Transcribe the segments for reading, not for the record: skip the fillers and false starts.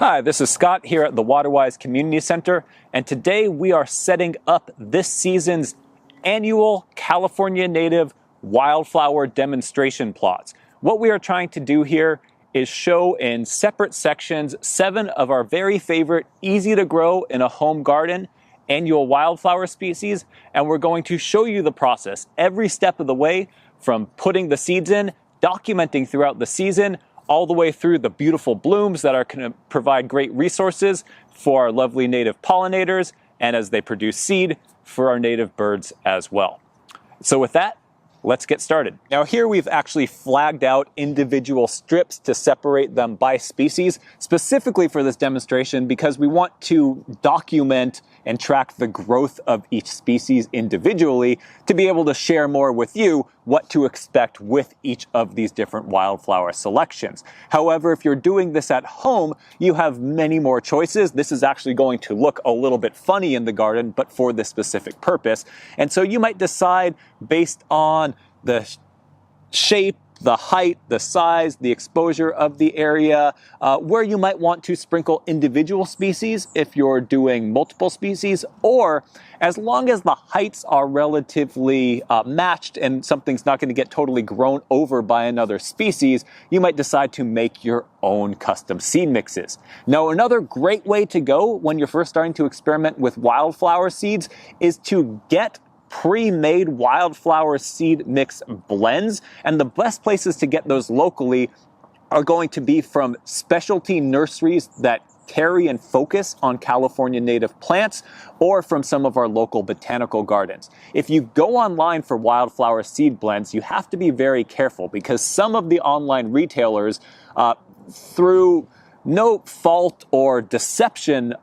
Hi, this is Scott here at the Waterwise Community Center, and today we are setting up this season's annual California native wildflower demonstration plots. What we are trying to do here is show in separate sections 7 of our very favorite, easy to grow in a home garden annual wildflower species, and we're going to show you the process every step of the way, from putting the seeds in, documenting throughout the season, all the way through the beautiful blooms that are going to provide great resources for our lovely native pollinators, and as they produce seed for our native birds as well. So with that, let's get started. Now here we've actually flagged out individual strips to separate them by species, specifically for this demonstration because we want to document and track the growth of each species individually to be able to share more with you what to expect with each of these different wildflower selections. However, if you're doing this at home, you have many more choices. This is actually going to look a little bit funny in the garden, but for this specific purpose. And so you might decide based on the shape, the height, the size, the exposure of the area, where you might want to sprinkle individual species if you're doing multiple species, or as long as the heights are relatively matched and something's not going to get totally grown over by another species, you might decide to make your own custom seed mixes. Now, another great way to go when you're first starting to experiment with wildflower seeds is to get pre-made wildflower seed mix blends, and the best places to get those locally are going to be from specialty nurseries that carry and focus on California native plants, or from some of our local botanical gardens. If you go online for wildflower seed blends, you have to be very careful because some of the online retailers, through no fault or deception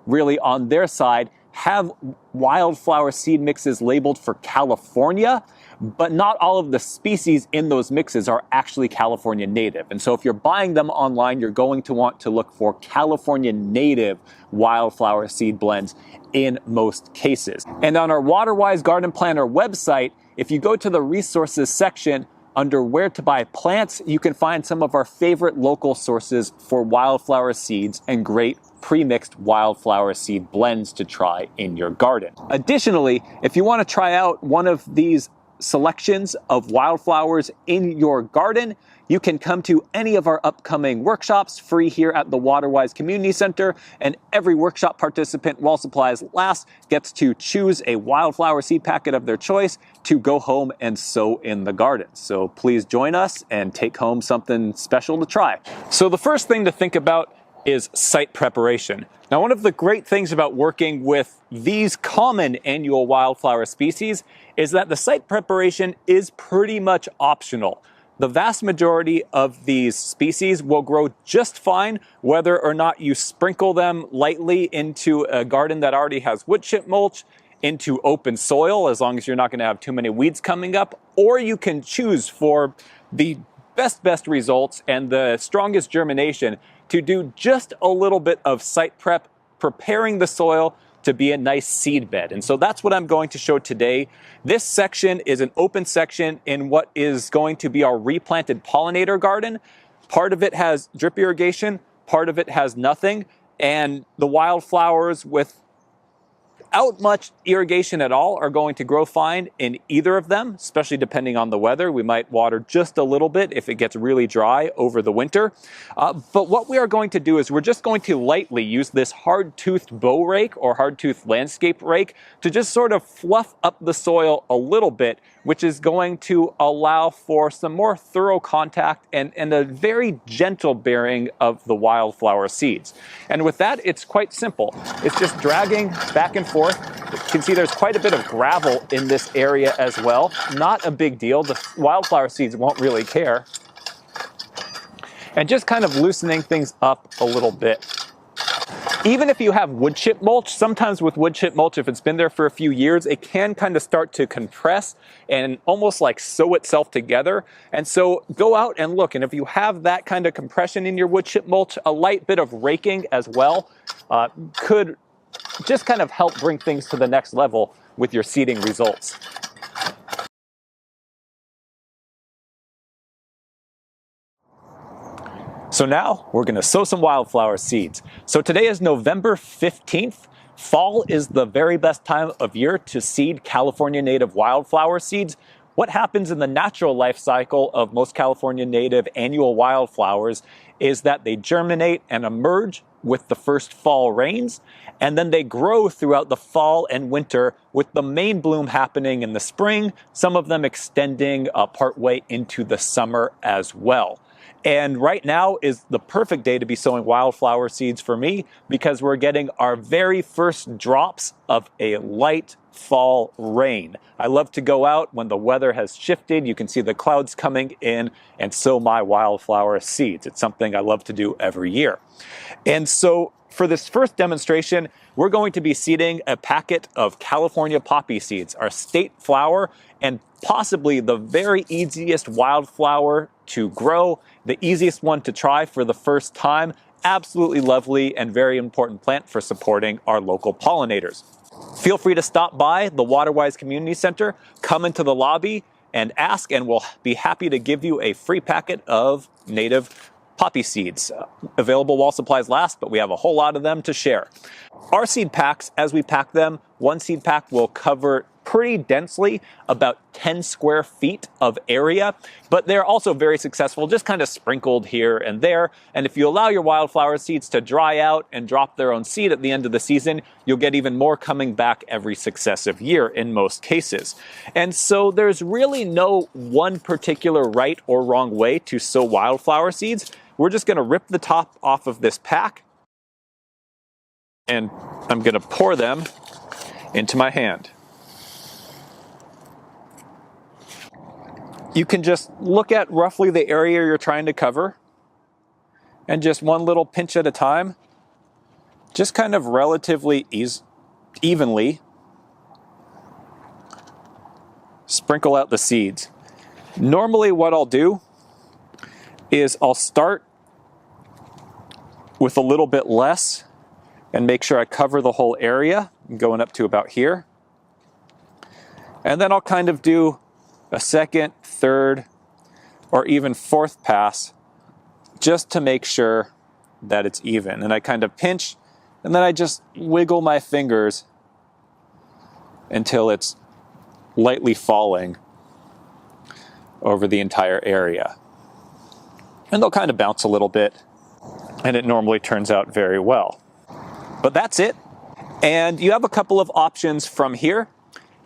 really on their side, have wildflower seed mixes labeled for California, but not all of the species in those mixes are actually California native. And so if you're buying them online, you're going to want to look for California native wildflower seed blends in most cases. And on our Waterwise Garden Planner website, if you go to the resources section under where to buy plants, you can find some of our favorite local sources for wildflower seeds and great pre-mixed wildflower seed blends to try in your garden. Additionally, if you want to try out one of these selections of wildflowers in your garden, you can come to any of our upcoming workshops free here at the Waterwise Community Center, and every workshop participant, while supplies last, gets to choose a wildflower seed packet of their choice to go home and sow in the garden. So please join us and take home something special to try. So the first thing to think about is site preparation. Now, one of the great things about working with these common annual wildflower species is that the site preparation is pretty much optional. The vast majority of these species will grow just fine whether or not you sprinkle them lightly into a garden that already has wood chip mulch, into open soil, as long as you're not going to have too many weeds coming up, or you can choose for the best results and the strongest germination to do just a little bit of site prep, preparing the soil to be a nice seed bed. And so that's what I'm going to show today. This section is an open section in what is going to be our replanted pollinator garden. Part of it has drip irrigation, part of it has nothing, and the wildflowers without much irrigation at all are going to grow fine in either of them, especially depending on the weather. We might water just a little bit if it gets really dry over the winter. But what we are going to do is we're just going to lightly use this hard-toothed bow rake or hard-toothed landscape rake to just sort of fluff up the soil a little bit, which is going to allow for some more thorough contact and a very gentle bearing of the wildflower seeds. And with that, it's quite simple. It's just dragging back and forth. You can see there's quite a bit of gravel in this area as well. Not a big deal. The wildflower seeds won't really care. And just kind of loosening things up a little bit. Even if you have wood chip mulch, sometimes with wood chip mulch, if it's been there for a few years, it can kind of start to compress and almost like sew itself together. And so go out and look. And if you have that kind of compression in your wood chip mulch, a light bit of raking as well could just kind of help bring things to the next level with your seeding results. So now we're going to sow some wildflower seeds. So today is November 15th. Fall is the very best time of year to seed California native wildflower seeds. What happens in the natural life cycle of most California native annual wildflowers is that they germinate and emerge with the first fall rains, and then they grow throughout the fall and winter with the main bloom happening in the spring, some of them extending partway into the summer as well. And right now is the perfect day to be sowing wildflower seeds for me because we're getting our very first drops of a light fall rain. I love to go out when the weather has shifted. You can see the clouds coming in and sow my wildflower seeds. It's something I love to do every year. And so for this first demonstration, we're going to be seeding a packet of California poppy seeds, our state flower, and possibly the very easiest wildflower to grow, the easiest one to try for the first time. Absolutely lovely and very important plant for supporting our local pollinators. Feel free to stop by the Waterwise Community Center, come into the lobby and ask, and we'll be happy to give you a free packet of native poppy seeds. Available while supplies last, but we have a whole lot of them to share. Our seed packs, as we pack them, one seed pack will cover pretty densely about 10 square feet of area, but they're also very successful, just kind of sprinkled here and there. And if you allow your wildflower seeds to dry out and drop their own seed at the end of the season, you'll get even more coming back every successive year in most cases. And so there's really no one particular right or wrong way to sow wildflower seeds. We're just going to rip the top off of this pack, and I'm going to pour them into my hand. You can just look at roughly the area you're trying to cover, and just one little pinch at a time, just kind of relatively evenly sprinkle out the seeds. Normally what I'll do is I'll start with a little bit less and make sure I cover the whole area, going up to about here. And then I'll kind of do a second, third, or even fourth pass just to make sure that it's even. And I kind of pinch, and then I just wiggle my fingers until it's lightly falling over the entire area. And they'll kind of bounce a little bit, and it normally turns out very well. But that's it. And you have a couple of options from here.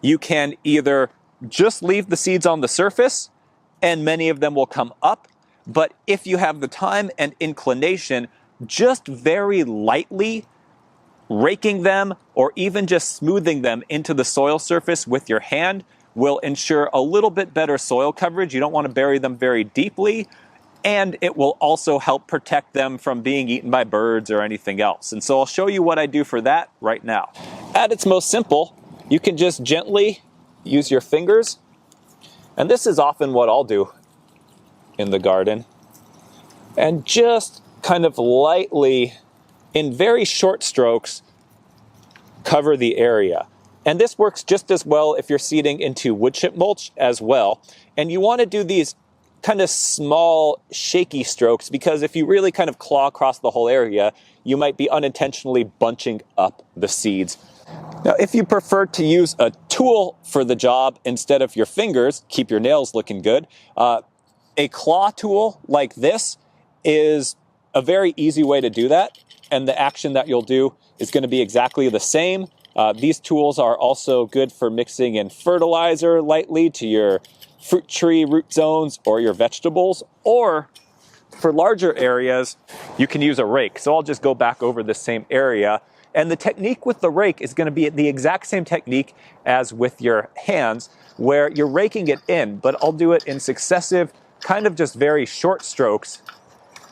You can either just leave the seeds on the surface, and many of them will come up. But if you have the time and inclination, just very lightly raking them or even just smoothing them into the soil surface with your hand will ensure a little bit better soil coverage. You don't want to bury them very deeply, and it will also help protect them from being eaten by birds or anything else. And so I'll show you what I do for that right now. At its most simple, you can just gently use your fingers, and this is often what I'll do in the garden, and just kind of lightly, in very short strokes, cover the area. And this works just as well if you're seeding into wood chip mulch as well. And you want to do these kind of small, shaky strokes, because if you really kind of claw across the whole area, you might be unintentionally bunching up the seeds. Now, if you prefer to use a tool for the job instead of your fingers, keep your nails looking good, a claw tool like this is a very easy way to do that. And the action that you'll do is going to be exactly the same. These tools are also good for mixing in fertilizer lightly to your fruit tree root zones or your vegetables, or for larger areas, you can use a rake. So I'll just go back over the same area. And the technique with the rake is going to be the exact same technique as with your hands, where you're raking it in, but I'll do it in successive, kind of just very short strokes,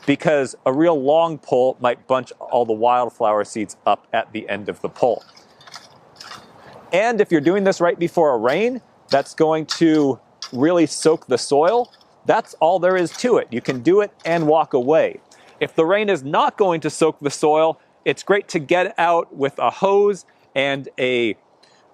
because a real long pull might bunch all the wildflower seeds up at the end of the pull. And if you're doing this right before a rain, that's going to really soak the soil. That's all there is to it. You can do it and walk away. If the rain is not going to soak the soil, it's great to get out with a hose and a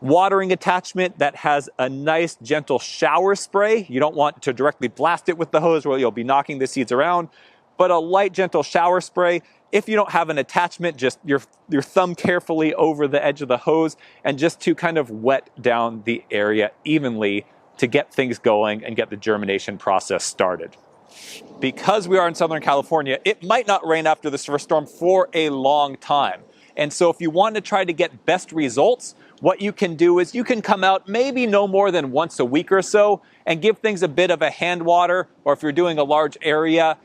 watering attachment that has a nice gentle shower spray. You don't want to directly blast it with the hose where you'll be knocking the seeds around. but a light, gentle shower spray. If you don't have an attachment, just your thumb carefully over the edge of the hose, and just to kind of wet down the area evenly to get things going and get the germination process started. Because we are in Southern California, it might not rain after this first storm for a long time. And so if you want to try to get best results, what you can do is you can come out maybe no more than once a week or so and give things a bit of a hand water, or if you're doing a large area,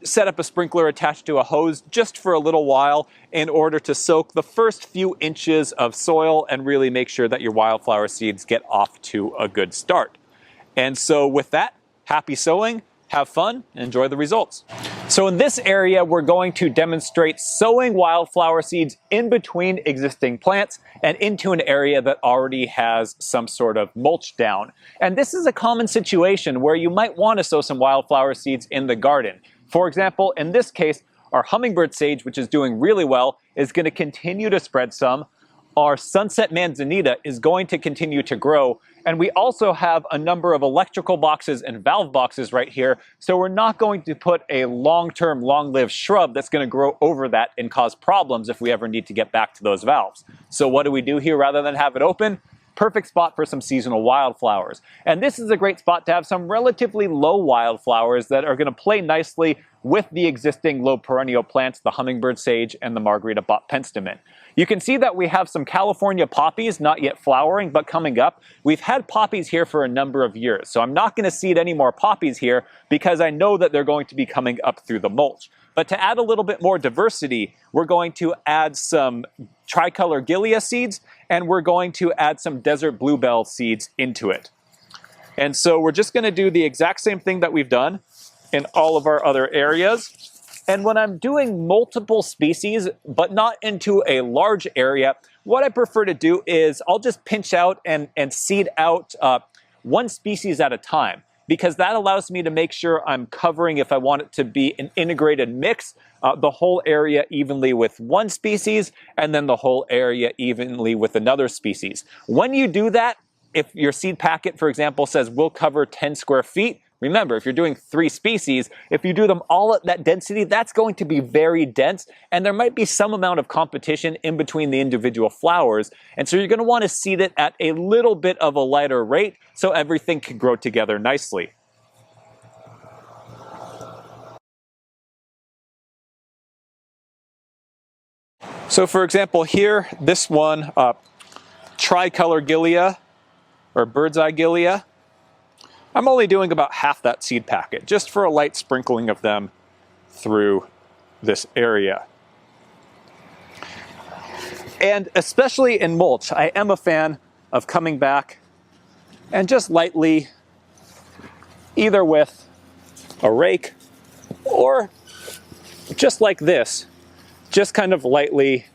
set up a sprinkler attached to a hose just for a little while in order to soak the first few inches of soil and really make sure that your wildflower seeds get off to a good start. And so with that, happy sowing. Have fun, and enjoy the results. So in this area, we're going to demonstrate sowing wildflower seeds in between existing plants and into an area that already has some sort of mulch down. And this is a common situation where you might want to sow some wildflower seeds in the garden. For example, in this case, our hummingbird sage, which is doing really well, is going to continue to spread some. Our sunset manzanita is going to continue to grow. And we also have a number of electrical boxes and valve boxes right here. So we're not going to put a long-term, long-lived shrub that's going to grow over that and cause problems if we ever need to get back to those valves. So what do we do here rather than have it open? Perfect spot for some seasonal wildflowers. And this is a great spot to have some relatively low wildflowers that are going to play nicely with the existing low perennial plants, the hummingbird sage and the Margarita bot penstemon. You can see that we have some California poppies not yet flowering, but coming up. We've had poppies here for a number of years, so I'm not going to seed any more poppies here because I know that they're going to be coming up through the mulch. But to add a little bit more diversity, we're going to add some tricolor gilia seeds, and we're going to add some desert bluebell seeds into it. And so we're just going to do the exact same thing that we've done in all of our other areas. And when I'm doing multiple species, but not into a large area, what I prefer to do is I'll just pinch out and seed out one species at a time, because that allows me to make sure I'm covering, if I want it to be an integrated mix, the whole area evenly with one species and then the whole area evenly with another species. When you do that, if your seed packet, for example, says we'll cover 10 square feet, remember, if you're doing 3 species, if you do them all at that density, that's going to be very dense, and there might be some amount of competition in between the individual flowers, and so you're going to want to seed it at a little bit of a lighter rate so everything can grow together nicely. So for example here, this one, tricolor gilia, or bird's eye gilia, I'm only doing about half that seed packet, just for a light sprinkling of them through this area. And especially in mulch, I am a fan of coming back and just lightly, either with a rake or just like this, just kind of lightly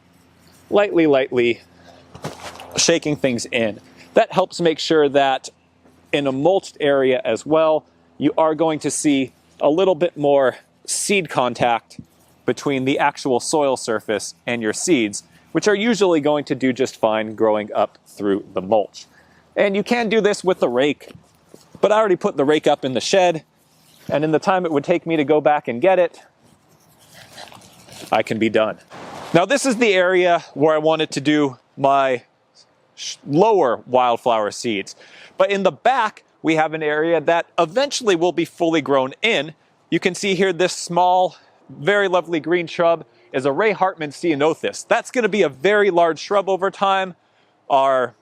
shaking things in. That helps make sure that in a mulched area as well, you are going to see a little bit more seed contact between the actual soil surface and your seeds, which are usually going to do just fine growing up through the mulch. And you can do this with the rake, but I already put the rake up in the shed, and in the time it would take me to go back and get it, I can be done. Now this is the area where I wanted to do my lower wildflower seeds. But in the back, we have an area that eventually will be fully grown in. You can see here this small, very lovely green shrub is a Ray Hartman ceanothus. That's going to be a very large shrub over time. Our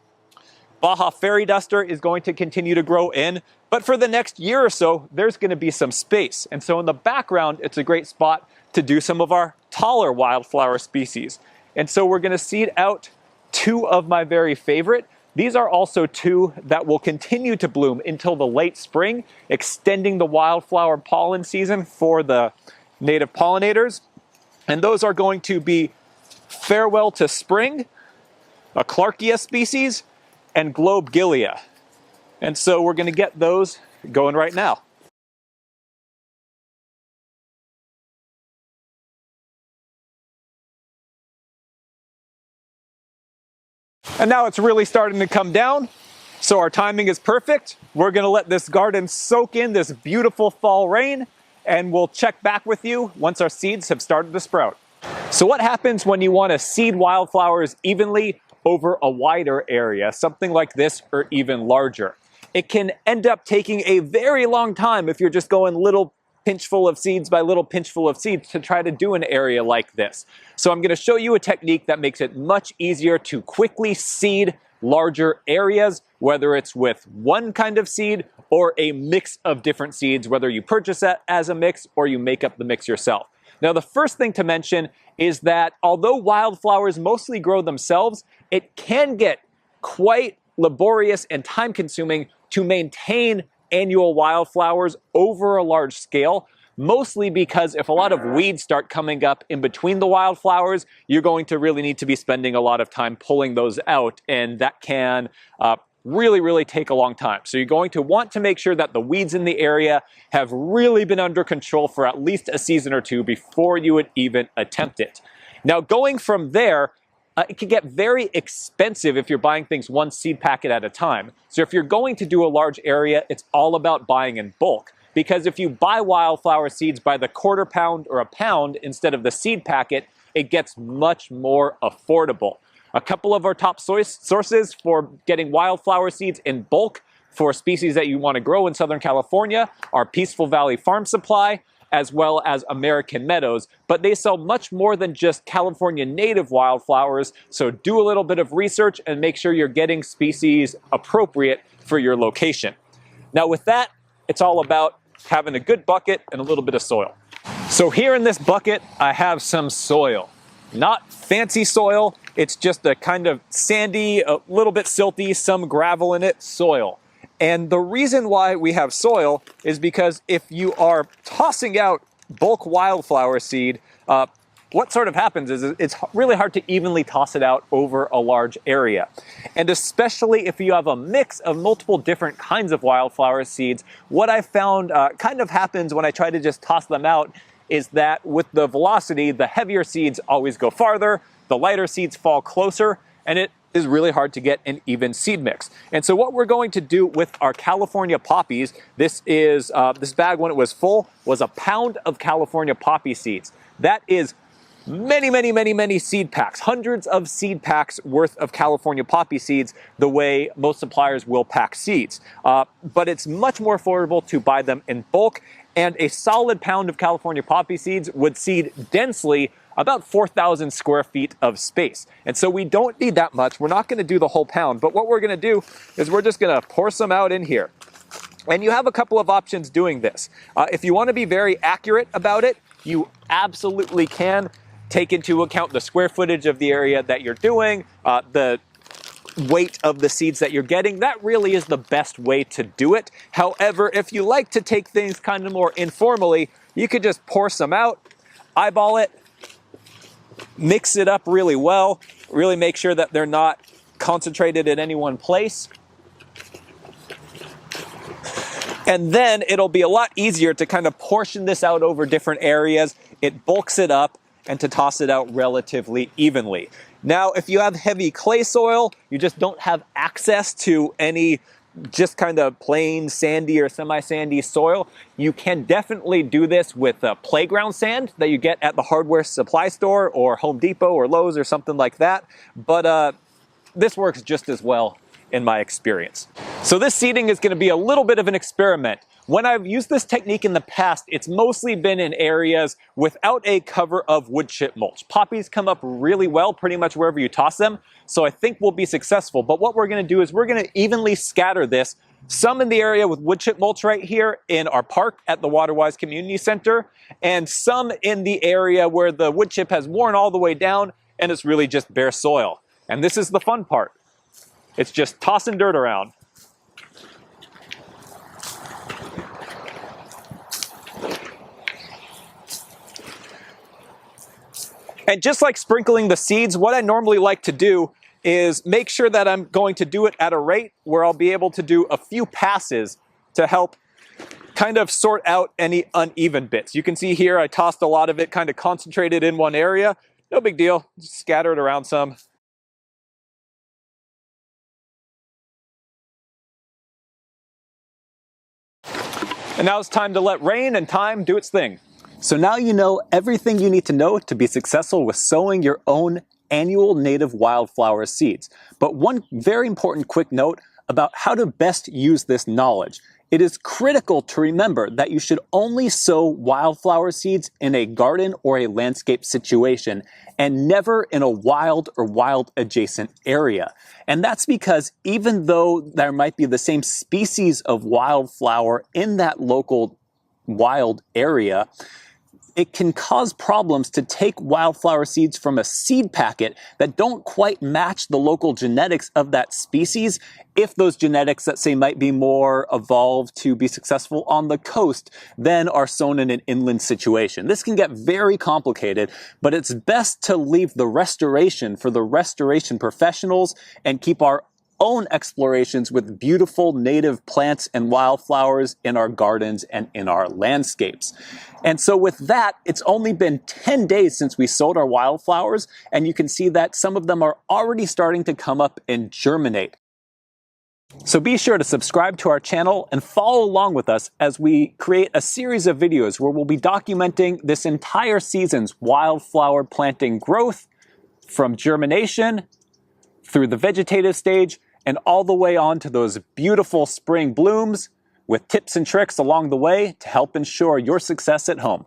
Baja fairy duster is going to continue to grow in. But for the next year or so, there's going to be some space. And so in the background, it's a great spot to do some of our taller wildflower species. And so we're going to seed out 2 of my very favorite. These are also 2 that will continue to bloom until the late spring, extending the wildflower pollen season for the native pollinators. And those are going to be Farewell to Spring, a Clarkia species, and Globe gilia. And so we're going to get those going right now. And now it's really starting to come down, so our timing is perfect. We're going to let this garden soak in this beautiful fall rain, and we'll check back with you once our seeds have started to sprout. So what happens when you want to seed wildflowers evenly over a wider area, something like this or even larger? It can end up taking a very long time if you're just going little pinchful of seeds by little pinchful of seeds to try to do an area like this. So I'm going to show you a technique that makes it much easier to quickly seed larger areas, whether it's with one kind of seed or a mix of different seeds, whether you purchase that as a mix or you make up the mix yourself. Now, the first thing to mention is that although wildflowers mostly grow themselves, it can get quite laborious and time-consuming to maintain annual wildflowers over a large scale, mostly because if a lot of weeds start coming up in between the wildflowers, you're going to really need to be spending a lot of time pulling those out, and that can really take a long time. So you're going to want to make sure that the weeds in the area have really been under control for at least a season or two before you would even attempt it. Now, going from there, it can get very expensive if you're buying things one seed packet at a time. So if you're going to do a large area, it's all about buying in bulk. Because if you buy wildflower seeds by the quarter pound or a pound instead of the seed packet, it gets much more affordable. A couple of our top sources for getting wildflower seeds in bulk for species that you want to grow in Southern California are Peaceful Valley Farm Supply, as well as American Meadows, but they sell much more than just California native wildflowers, so do a little bit of research and make sure you're getting species appropriate for your location. Now with that, it's all about having a good bucket and a little bit of soil. So here in this bucket, I have some soil. Not fancy soil, it's just a kind of sandy, a little bit silty, some gravel in it, soil. And the reason why we have soil is because if you are tossing out bulk wildflower seed, what sort of happens is it's really hard to evenly toss it out over a large area. And especially if you have a mix of multiple different kinds of wildflower seeds, what I found kind of happens when I try to just toss them out is that with the velocity, the heavier seeds always go farther, the lighter seeds fall closer, and it is really hard to get an even seed mix. And so what we're going to do with our California poppies, this bag when it was full was a pound of California poppy seeds. That is many seed packs, hundreds of seed packs worth of California poppy seeds, the way most suppliers will pack seeds. But it's much more affordable to buy them in bulk, and a solid pound of California poppy seeds would seed densely about 4,000 square feet of space. And so we don't need that much. We're not going to do the whole pound, but what we're going to do is we're just going to pour some out in here. And you have a couple of options doing this. If you want to be very accurate about it, you absolutely can take into account the square footage of the area that you're doing, the weight of the seeds that you're getting. That really is the best way to do it. However, if you like to take things kind of more informally, you could just pour some out, eyeball it, mix it up really well, really make sure that they're not concentrated in any one place. And then it'll be a lot easier to kind of portion this out over different areas. It bulks it up and to toss it out relatively evenly. Now, if you have heavy clay soil, you just don't have access to any just kind of plain sandy or semi-sandy soil, you can definitely do this with playground sand that you get at the hardware supply store or Home Depot or Lowe's or something like that. But this works just as well in my experience. So this seeding is going to be a little bit of an experiment. When I've used this technique in the past, it's mostly been in areas without a cover of wood chip mulch. Poppies come up really well pretty much wherever you toss them, so I think we'll be successful. But what we're going to do is we're going to evenly scatter this, some in the area with wood chip mulch right here in our park at the Waterwise Community Center, and some in the area where the wood chip has worn all the way down and it's really just bare soil. And this is the fun part. It's just tossing dirt around. And just like sprinkling the seeds, what I normally like to do is make sure that I'm going to do it at a rate where I'll be able to do a few passes to help kind of sort out any uneven bits. You can see here I tossed a lot of it kind of concentrated in one area. No big deal, just scatter it around some. And now it's time to let rain and time do its thing. So now you know everything you need to know to be successful with sowing your own annual native wildflower seeds. But one very important quick note about how to best use this knowledge. It is critical to remember that you should only sow wildflower seeds in a garden or a landscape situation and never in a wild or wild adjacent area. And that's because even though there might be the same species of wildflower in that local wild area, it can cause problems to take wildflower seeds from a seed packet that don't quite match the local genetics of that species if those genetics, let's say, might be more evolved to be successful on the coast than are sown in an inland situation. This can get very complicated, but it's best to leave the restoration for the restoration professionals and keep our own explorations with beautiful native plants and wildflowers in our gardens and in our landscapes. And so with that, it's only been 10 days since we sowed our wildflowers, and you can see that some of them are already starting to come up and germinate. So be sure to subscribe to our channel and follow along with us as we create a series of videos where we'll be documenting this entire season's wildflower planting growth from germination through the vegetative stage and all the way on to those beautiful spring blooms with tips and tricks along the way to help ensure your success at home.